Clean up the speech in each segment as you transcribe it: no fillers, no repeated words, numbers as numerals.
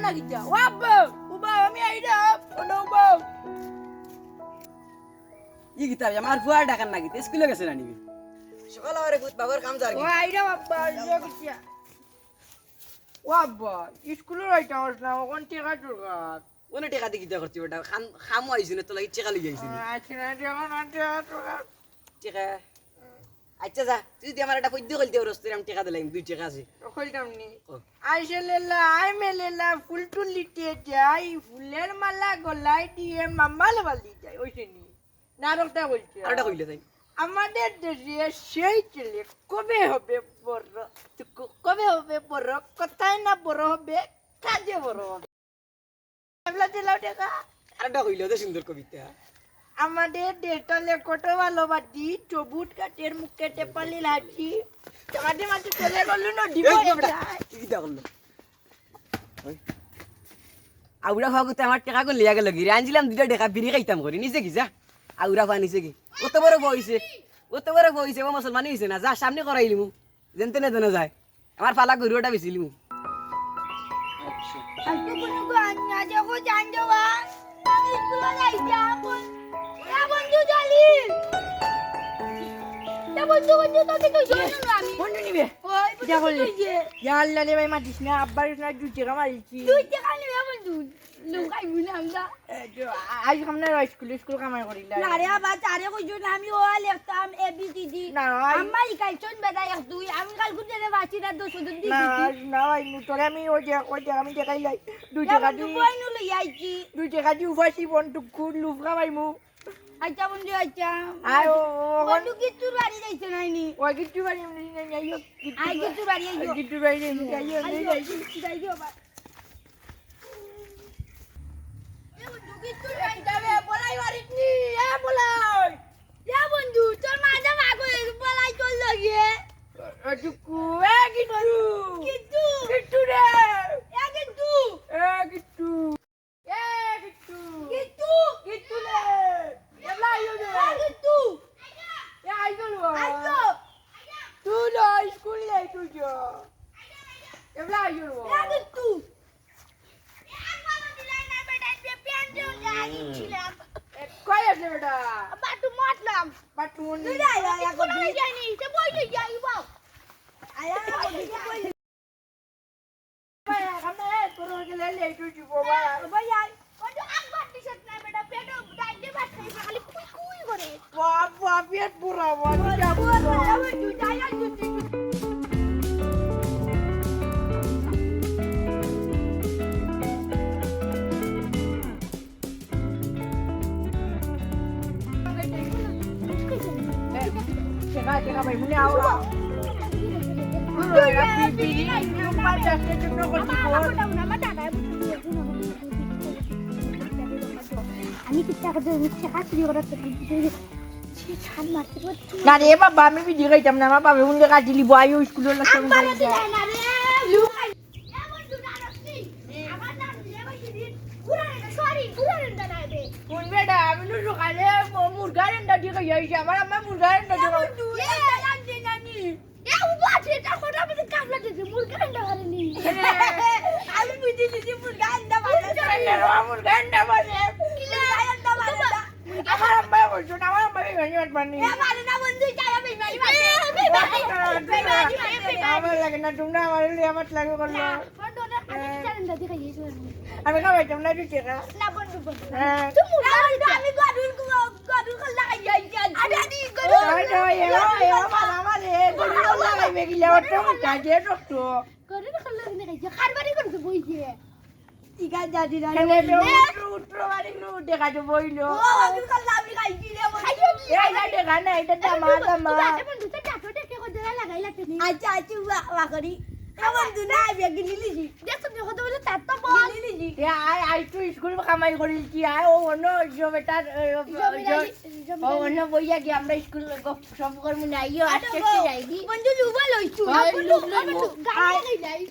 না কিটা ওয়াব্বা উবা আমি আইরা কোন উবা ই গিতা আমার ফুয়া ডাকার না গিতে স্কুলে গেছে না নিবি সকাল আরে ভূত বাবার কাম জার ও আইরা বাবা ইয়া কিটা ওয়াব্বা স্কুলে রাইটা না কোন টিকা দরকার ওনে টাকা দি গিতা করছি বেটা খাম আইছি না তো লাগি টাকা লই আইছি আচ্ছা না টিকা না দরকার টাকা আচ্ছা যা তুই যদি আমার একটা পদ্য কইতে রস্তে আমি টাকা দিলাম 2 টাকা আছে কইতাম নি আইসেলেলা আই মেলেলা ফুল টুল লিটে যাই ফুলের মালা গলায় দিয়ে মামাল বালি যায় ওইছে নি নাটকটা বলছে আরটা কইলে তাই আমাদের দেশে সেই ছেলে কবে হবে বড় কবে হবে বড় কোথায় না বড় হবে কাজে বড় হবে এবলা দিলাও টাকা আরটা কইলে তো সুন্দর কবিতা আমাদের দেশটালে কত ভালোবাসি সবুজ কাঠের মুখে টেপালি লাচি মাঝে মাঝে চলে গেল না দিব কিটা করলো আউরা খাওয়া করতে আমার টাকা করে লিয়া গেল গিরে আনছিলাম 2টা টাকা বিড়ি খাইতাম করি নিচে কি যা আউরা খাওয়া নিচে কি কত বড় বইছে ও মুসলমান হইছে না যা সামনে করাইলি মু যেনতে না জানা যায় আমার পালা গরুটা বেচিলি মু আজকে কোনো গান্না দেখো জান দেওয়া আমি স্কুলে যাইতাম বন্ধু জালিল বন্ধু তো দেখো জানো আমি বন্ধু নিবে ওই যা বলি ইয়া আল্লাহ রে ভাই মাটিস না আব্বার না 2 টাকা মারিছি 2 টাকা নিবে বন্ধু লুকাই বুনা আমরা আজ আমরা স্কুল কামাই করিলা না রে বাবা তারে কইছো না আমি ও লিখতাম এবিসিডি না আম্মা ইকাইছন বেটা এক দুই আমি কাল কুতে রে বাচিরা 200 দিন না দিছি না তোরে আমি ওই যে আমি দেখাই লাই 2 টাকা দি কই নু লই আইছি 2 টাকা দি উফাসি বন্ধু কুল লুফরা ভাইমু আচ্ছা বন্ধু আচ্ছা আয় ও বন্ধু কিচ্ছু বাড়ি যাইছে নাইনি ওই গিট্টু বাড়ি আমি যাইও আই কিচ্ছু বাড়ি আইছো গিট্টু বাড়ি যাইও যাইও বা এ বন্ধু কিচ্ছু বাড়ি যাবে বলাই মারিনি বলাই বন্ধু তোর মাজা মাগো বলাই তোর লাগিয়ে গিট্টু কিচ্ছু গিট্টু রে কিন্তু গিট্টু গিট্টু কিচ্ছু গিট্টু রে এবলা আইও রে কিন্তু আইও আইছো তুই না স্কুল যাই তুই যা এবলা আইও কিন্তু কই আছে বেটা বাটু মারলাম পাটুন তুই আয়া আয়া করবি যাইনি সে বইতে যাই বাও আয়া করবি কই ভাই আমরা তোর গেলে লেট হইছি বাবা ভাই আই কত আকবার টিশার্ট না বেটা পেটো ডাইতে বাট খাই খালি কুই কুই করে বাবা পেট পুরা বাবা যাবো তুই যাই আই তুই Ceka ভাই মনে আও আমি কি টাকা দিয়ে টাকা চুরি করার ছাড় মারতে পারছি না রে বাবা আমি ভিডিও খাইতাম না আমার বাবা উনকে কাটি লিবো আইও স্কুলে না সব আমার তো না রে লুকাই এমন তো না রাখছি আমার নাম দিয়ে কইছি পুরান সরি পুরান দাঁড়াবে কোন বেটা আমি তো সকালে মুরগার এন্ডা দিয়ে খাইছি আমার আম্মা মুরগার এন্ডা দিয়ে জানতে জানি এ উবা এটা কথা আমি কামলা দিছি মুরগা আন্ডা মারেনি আমি বুঝি দিছি মুরগা আন্ডা মারে মুরগা এন্ডা মানে কিলা আন্ডা মারে আমার আম্মা বলছো না আমার আম্মা বেগানি মারনি এ মারে না বন্ধু চাই আমি মারি মারি আমার লাগে না তোমরা আমার আমার লাগে করলো বন্ধু না আমি চ্যানেলটা দেখে গিয়েছি আমি খাওয়াইতাম না টিকা না বন্ধু বন্ধু হ্যাঁ তুমি আমি গডুল খাল্লা খাই যাইছি আরে আদি গডুল খাল্লা নে খাই খারবারি করতে বইছে টিকা দাদি না ও আমি খাল্লা আমি খাইছি রে বন্ধু তো টাটো টেকে করে লাগাই লাগতে নি আচ্ছা আচ্ছা ওয়া করি বন্ধু না বেগি লিলিছি দেখো দেখো তো বলে তাত তো বল লিলিছি স্কুল কামাই করিছি আয় ও অন্য বেটার অন্য বইয়া কি আমরা স্কুল সব কর্ম নাইও আজকে যাইবি বন্ধু লুবা লইছু বন্ধু গাড়ি যাই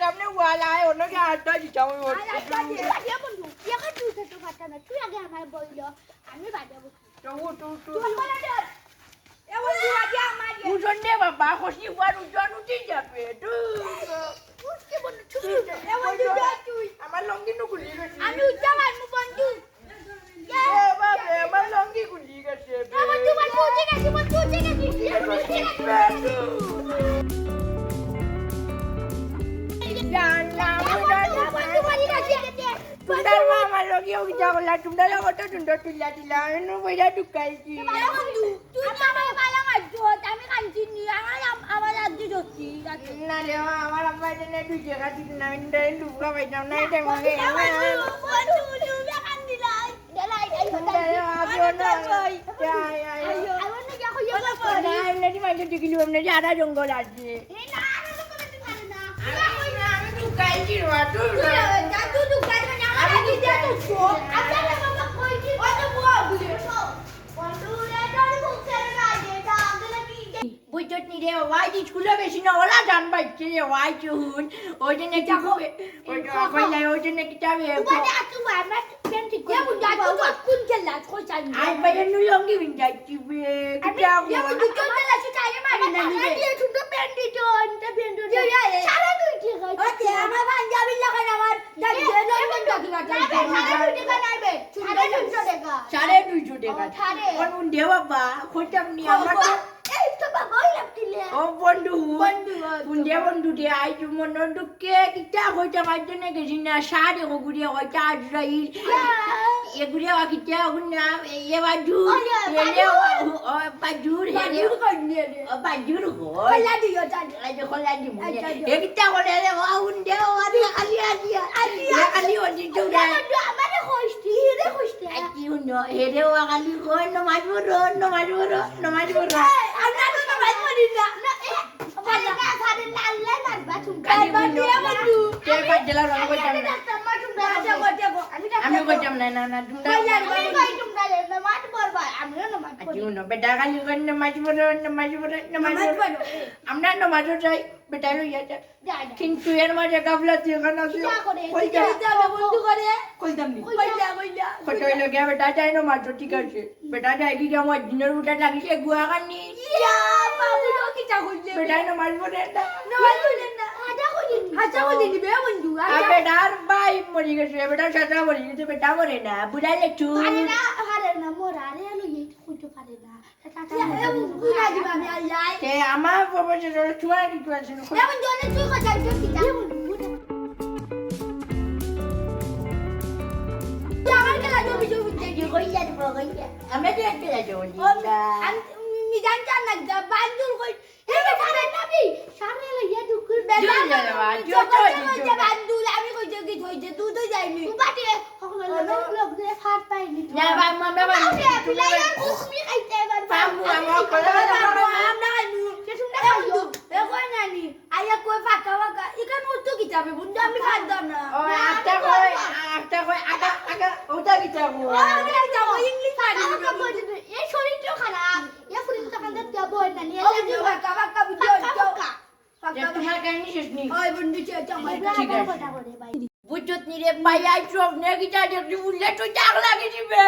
সামনে ওয়ালা আয় অন্য কি আড্ডা দিতাম বন্ধু একা তুই তো কথা না তুই আগে আমার বইল আমি বাজাবো উজন দে বাবা খসি উঠি যাবে কেউ কিটা করলা তোমরা কত সুন্দর তুলিয়া দিলা এনো বইরা ঢুকাইছি ভালো বন্ধু তুই তো আমাকে ভালো মারছো আমি কাঁদছি নি আমার আজ ধরছি না রে আমার আব্বা জেনে 2 টাকা দিন না ইন্দে লুকা পাইতাম না এটা মগে বন্ধু তুমি কান্দিলা দেলাই আই হতা আমার না যা কইয়া না এমনি মাইকে দিকিলু এমনি আড়া জঙ্গল আছে এই না আর লোক করতে পারে না আমি ঢুকাইছি রে তুই দাদু দোকান মানে আমার কি দিয়া তো আপনারা বাবা কইছি কত বুয়া বুঝে বন্ধু রে তোর মুখ ছেড়ে না যেটা আমাদের কি বুঝত নি রে ওয়াই স্কুলে বেশি না ওলা জান বাইছে রে ওয়াই চুন ওই জন্য কি হবে ওই কইলাই ওই জন্য কি যাবে বাবা আতু আমার পেন ঠিক করে বুঝা তো কোন খেলা কই চাই আই বাইরে নু লঙ্গি বিন যাচ্ছি বে কি যাবো আমি দুটো খেলা চাই মারি না নি দিয়ে ছোট পেন দিতো এটা পেন দিতো সারা দুই ঠিক আছে ওকে আমার পাঞ্জাবি লাগান আমার দাদি লন্ডন টাকি না সারা দুই টাকা নাইবে সারা 200 টাকা সাড়ে 200 টাকা কোন দে বাবা খোঁজাম নি আমার এই তো বাবা ওই লাগতিলে ও বন্ধু বন্ধু দে আই তু মন দুকে কিটা কইতা মাইজনে গেছি না সাড়ে গুড়িয়া কইতা আজরাইল এগুড়িয়া কিটা গুনা এ বাজু এলে ও বাজুর হেলে বাজুর কই কলা দিও জানি আই কলা দি মুনে এ কিটা কইলে রে ও উন্ডে ও আদি খালি এ খালি ওদি জুরা আমারে কইছি রে কইছি আকি উনো হেরে ও খালি কই ন মাজুরো আমরা তো বাইক মারি না ভালো না খারে লাল্লা মারবা তুমি কাইবা দিয়া বন্ধু তে বাজলা রং কইতাম না আমি কইতাম না তোমরা আকি উনো বেটা খালি কই ন মাজুরো আমরা ন মাজুর যাই বেটা লইয়া যা কিন্তু এর মাঝে গাবলা দিয়ে গানা দিয়ে কইতাম নি কইতাই লগে বেটা যাই ন মাজুর ঠিক আছে বেটা যাই কি আমার দিনের উঠা লাগিছে গুয়া কানি বেটা ন মাজুর বেটার বাই মরি গেছে বেটার সাথে মরি গেছে বেটা মরে না বুড়াইলে চু তে আমার প্রপোজাল চুয়া কিছু আছে আমি তো একটা যাবো মিজান চান না বান্দুর কই এই সারে নাবি সারে লইয়া দুকুর বেলা বান্দুর আমি কই যে কি হইছে তুই তো যাইনি বাটি লোক দে ফাট পাইনি না বাবা মামা প্লেয়ার তুমি খাইতে পারবা পামু আমার কলা আমরা খাইনু কে শুনতে খাইও এ কই নানি আইয়া কই ফাকা ফাকা ইকান উত্তর কি যাবে বন্ধু আমি খাইতাম না ও আটা কই আগা ওটা কি যাবো আমি যাবো ইংলিশ পারি এই শরীরটা খারাপ এ ফুরিন তো কান্দে যাব না নিয়ে ফাকা ফাকা বুঝো তোমার কেন শেষ নি ওই বন্ধু চেয়ে আমার ঠিক আছে। কথা করে ভাই বুঝত নি রে ভাই আই সব নে কি যা দেখি উল্লে তো জাগ লাগি দিবে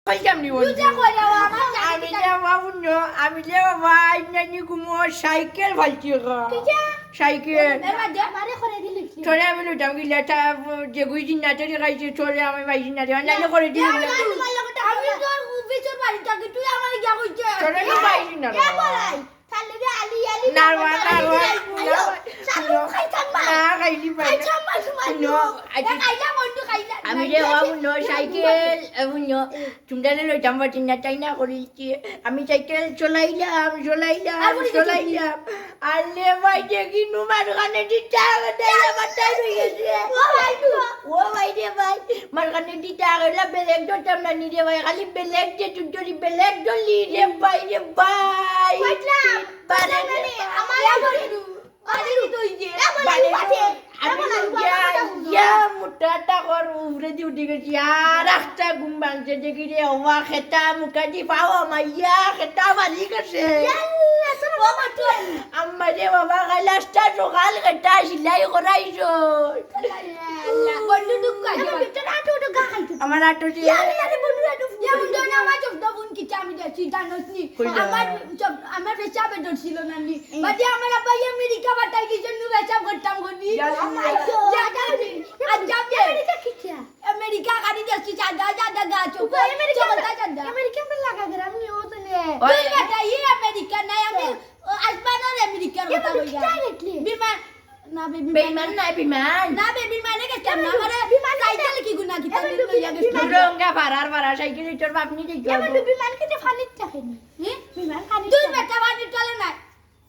কইতাম নি বল তুই করে আমার আমি যে বাবু নো আমি যে ভাই নানি কুমো সাইকেল ফালছি গো সাইকেল এবার দে মারে করে দিলি চলে আমি লুটাম কি লেটা যে গুইজিন না চলে গাইছে চলে আমি বাইজিন না না করে দিই আমি তোর বিচর বাড়ি থাকি তুই আমার গিয়া কইছে চলে না বাইজিন না কে বলাই তাহলে রে আলি নারওয়া সালু খাইতাম মা না খাইলি পাই খাইতাম মা নো খাইলা বন্ধু খাইলা আমি যে বাবু নো সাইকেল নো তোমরা লইতাম বাটি না তাই না করিছি আমি সাইকেল চলাইলাম আলে ভাই দেখি নুমার কানে দিটা দেলা বাটাই রইছে ও ভাই রে ভাই মার কানে দিটা গেলা বেলেগ দটাম না নি রে ভাই খালি বেলেগ যে তুই বেলেগ দলি রে ভাই কইলাম বারে আমার বন্ধু আরে তুই যে বাড়ি পাঠে আমি মোটাটা কর উড়ে দি উঠে গেছি আর একটা ঘুম ভাঙছে দেখি রে হওয়া খেতা মুখাটি পাও মাইয়া খেতা বাড়ি গেছে আম্মা রে বাবা কালাসটা সকাল খেতা সিলাই করাইছো বন্ধু দুঃখ আছে ভিতরে আটো খাইতে আমার আটো যে আরে বন্ধু আটো যেমন ধর আমার চোখ বোন কি আমি যাচ্ছি জানোস নি আমার পেছাবে ধরছিল না নি বাদে আমার আব্বা আমেরিকা বাটাই কি জন্য পেছাব করতাম গনি अमेरिका गाड़ी जैसी चांदा गाचो अमेरिका में लगा कर हमने वो तो ने तू बेटा ये अमेरिका नहीं हमें आसमान और अमेरिका होता है डायरेक्टली विमान ना না বেবি বেইমান নাই বিমান না বেবি মানে কে কেমন করে বিমান সাইকেল কি গুনা কি তাই লইয়া গেছে রঙ্গা ভাড়ার সাইকেল তোর বাপ নি দেখি এমন বিমান কেটে ফানিত থাকেনি বিমান ফানিত তুই বেটা ফানিত চলে না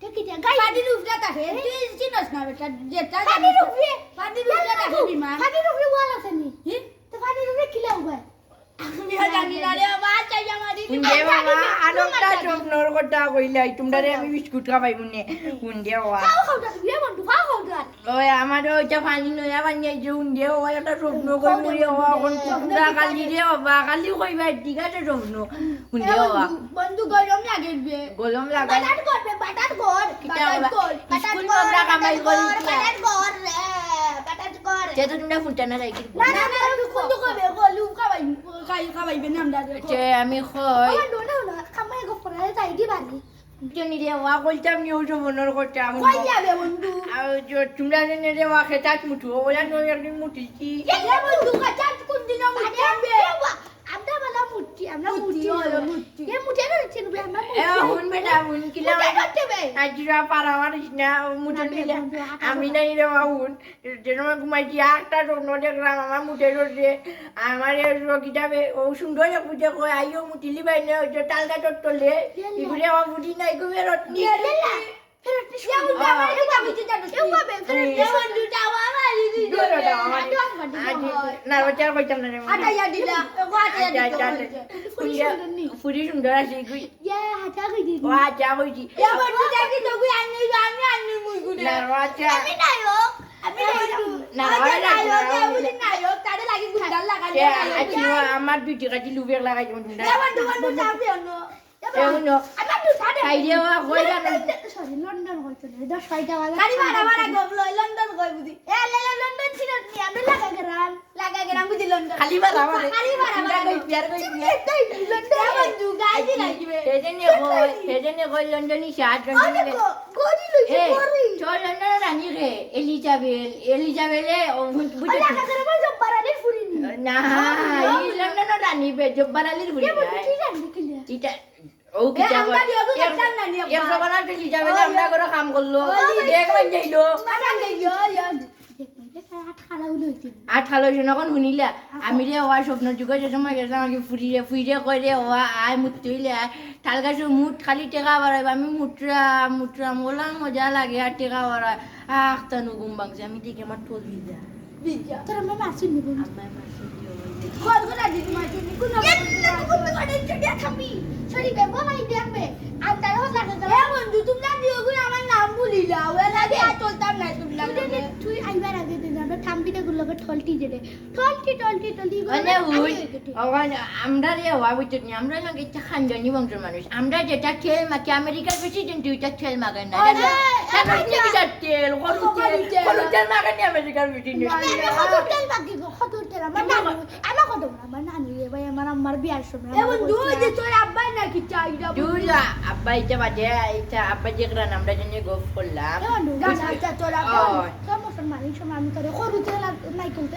ঠিক আছে গাই ফানির উপরে থাকে তুই চিনস না বেটা যেটা ফানির উপরে থাকে বিমান ফানির উপরে ওয়াল আছে নি তো ফানির উপরে কি লাগবে আমি জানি না রে বাবা চাই আমারি হুন্ডে বাবা আনন্দা স্বপ্নর কথা কইলাই তোমরা আমি বিস্কুট খাবাই মুনে হুন্ডে বাবা খাও খাও দা বিয়ে বন্ধু খাও খাও দা ওই আমারও ওইটা পানি নয়া বানিয়ে যে হুন্ডে বাবা একটা স্বপ্ন কই মুড়ি বাবা এখন তোমরা কালি রে বাবা কালি কইবা ঠিক আছে স্বপ্ন হুন্ডে বাবা বন্ধু গরম লাগে বে গলম লাগাই বাটার করবে বাটার কর স্কুল আমরা কামাই করি বাটার কর রে বাটার কর যে তোমরা ফুটানা রাখি না না না কোন তো কবে গলু খাবাইবে না আমরা যে আমি কই আমার দোনা না খামাই গো পড়ালে তাই দি বানি জনি রে ওয়া কইতাম নিও স্বপ্নর কথা আমি কই যাবে বন্ধু আর যে তোমরা জেনে রে ওয়া খেতাত মুঠু ওলা নয় একদিন মুঠিছি এ বন্ধু কাটা কোন দিন মুটি আনবে আমরা বলা মুটি আমরা মুটি হলো মুটি এ মুটি না চিনবে আমরা এ হুন বেটা হুন কিলা করতে বে আজিরা পারা মারিস না মুঠন দিলা আমি নাই রে হুন যেন ঘুমাইছি একটা স্বপ্ন দেখলাম আমার মুঠে রোজে আমার কিতাবে ও সুন্দর পুজো কয় আইও মুটিলি বাইনে যে টালগা টটলে ইগুলে আমার মুটি নাই গুবে রটনি ফুরি সুন্দর আছে আমার দুটি কাটি লুবের লাগাই লন্ডন হইতো না 10 টাকা গাড়ি ভাড়া ভাড়া গবল লন্ডন কই বুঝি এ লন্ডন ছিল নি আমরা লাগা গেলাম বুঝি লন্ডন খালি ভাড়া খালি ভাড়া কই বিয়ার কই লন্ডন বন্ধু গাড়ি লাগিবে সেজনে কই লন্ডনই সাত লন্ডনে গড়ি লইছে এ গড়ি চল লন্ডন রানি রে এলিজাবেলে বুঝে লাগা গেলাম জব বাড়ালে ফুরিনি না এই লন্ডন রানি বে জব্বারালির বুড়ি কি জানি কিলা এটা ও কি যাবে এর সবানা এলিজাবেলে আমরা করে কাম করলো দেখবেন যাইলো আট খালো যখন শুনিলা আমি রে হওয়ার স্বপ্ন যুগে যে সময় গেছিলাম আমাকে ফুরিরে কইরে হওয়া আয় মুত্তি হইলে তাল গাছ মুঠ খালি টেকা বাড়াইব আমি মুটরা মোলা মজা লাগে আর টেকা বাড়ায় আখ তানু ঘুম ভাঙছে আমি দেখে আমার ঠোল ভিজা তোর আমার মাসি নিব আমার মাসে কল করে দিদি মাসি নি কোন বন্ধু করে চড়িয়া থামি সরি বে বাবাই দেখবে আর তার হল লাগা গেল এ বন্ধু তোমরা দিও গুলো আমার নাম ভুলিলা ওলা লাগে আর চলতাম না তোমরা তুই আইবার আগে দিন আমরা থামবিতে গুলোকে ঠলটি জেরে ঠলটি মানে হুই আমরা রে হওয়া বুঝতে নি আমরা লাগে একটা খানদানি বংশের মানুষ আমরা যেটা খেল মাকে আমেরিকার প্রেসিডেন্ট ওইটা খেল মাগান না তেল কলু তেল মাগানি আমেরিকার প্রেসিডেন্ট হোটেল বাকি হোটেল আমার নানি রে ভাই আমার বিয়ার সময় এ বন্ধু যে তোর আব্বা নাকি চাইরা দুলা আব্বা এটা বাজে এটা আব্বা যেকরা আমরা জন্য গপ করলাম এ বন্ধু গাছা তোর আব্বা তোর মুসলমানি সময় আমি তোর হোটেল নাই কোনতে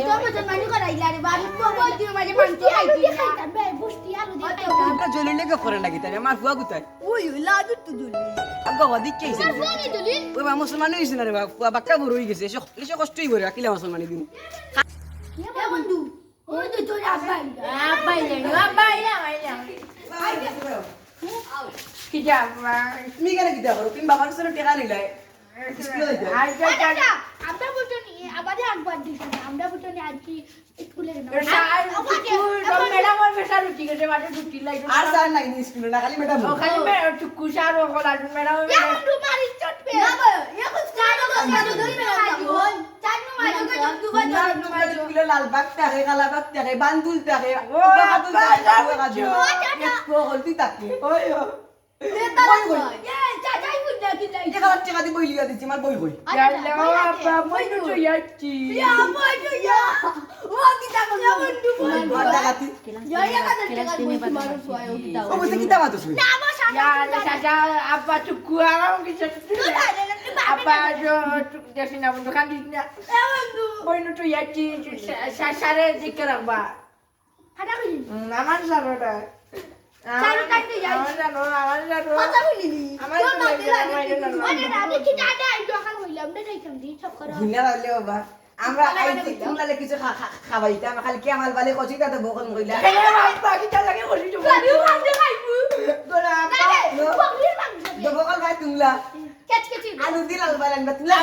তোর মুসলমানি করাইলা রে বাবা বল দিও মাঝে পান্তি খাইতাম বে বুঝতি আলু দিয়ে আমরা জলিলে কে করে লাগি তাই আমার ফুয়া কোথায় ওই লাদু তো দুলি আগে হদিক কে আইছে ফোনে দুলি ওই বা মুসলমান হইছে না রে ফুয়া বাক্কা বড় হই গেছে এসে কষ্টই করে কিলা মুসলমানি দিন এ বন্ধু ওই যে তোর আব্বা আব্বা কি যাবা তুমি কেন কি দেখো তুমি বাবার সাথে টাকা নিলাই স্কুলে যাইতে আমরা বলতো নি আমাদের একবার দিছি আমরা বলতো নি আজ কি স্কুলে না ম্যাডাম আর বেশা রুটি গেছে বাটে ছুটি লাগবে আর স্যার নাই স্কুলে না খালি ম্যাডাম ও খালি ম্যাডাম টুকু সার ও কলা ম্যাডাম এখন তোমারি চটবে না এখন চারো কথা ধরে না চারনো মাঝে কিলো লাল বাগ থাকে কালা বাগ থাকে বান্দুল থাকে ও বান্দুল থাকে একটু হলতি থাকে ওই চাচাই বুঝলা কি নাই টাকা টাকা দি বই লিয়া দিছি মার বই কই আব্বা মই তো যাচ্ছি ও কি টাকা বন্ধু আর টাকাতি ও বসে কি দাও তুমি না আমার চাচা আব্বা টুকু আরাম কিছু আব্বা দেখি না বন্ধু কান্দিস না বইনু তো যাচ্ছি সারে দিকে রাখবা হাঁটা করি আমার সারোটা সারো কাটতে যাই আমার জানো কথা বলিনি আমার তোর মাতে লাগে আমি কি দাদা আই দোকান হইলাম না যাইতাম দি চক্কর ঘুনা লাগলে বাবা আমরা আইতে তোমরা কিছু খাবাইতাম খালি কি আমার বালে কচি তা তো বকন কইলা বকরির মাংস তো বকন ভাই তোমরা কেচ কেচ আলু দিলাল বালান বা তোমরা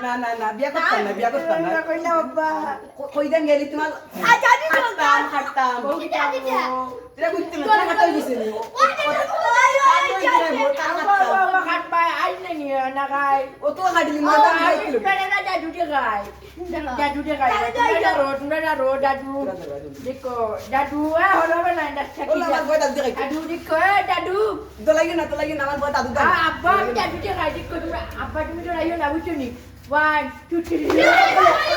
না না না বিয়া করতাম না কইদান গেলি তোমার খাটতাম তোরা বুঝতে না তোরা খাটাই দিছে নি ও তো খাটিলি মা তো লাগি না আমার বড় দাদু দাদু আব্বা দাদু দিয়ে খাই দিক করে আব্বা তুমি তো রাইও না বুঝছো নি 1 2 3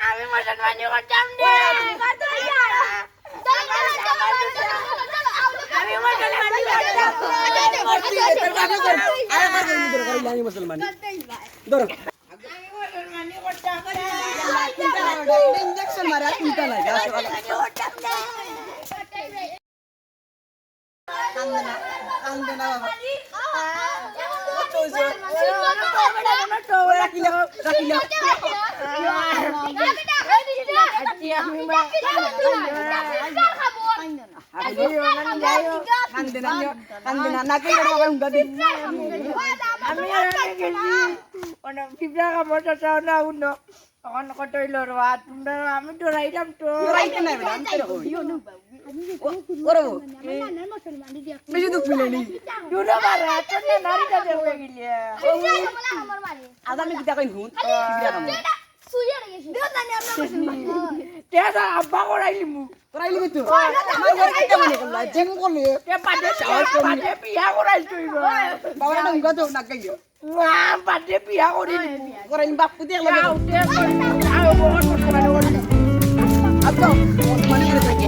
আমি মটন বানিয়ে করতাম না আমি মটন বানিয়ে করতাম মুসলমান ধরো ইঞ্জেকশন মারা চিন্তা নাই কান্দনা বাবা আমি তো রাইলাম তো বেশি দুঃখ মিলেনি আজ আমি কিতা কইন হুন আব্বা করাইলি মু তোরাইলি কইতো আমার ঘরে কিতা মনে করলা জেম করলে বিয়া করাইল তুই বাবা না উঙ্গা তো না গাইও বাদে বিয়া করিলি করাইলি বাপ পুতি লাগা আউ বহুত আব্বা মানে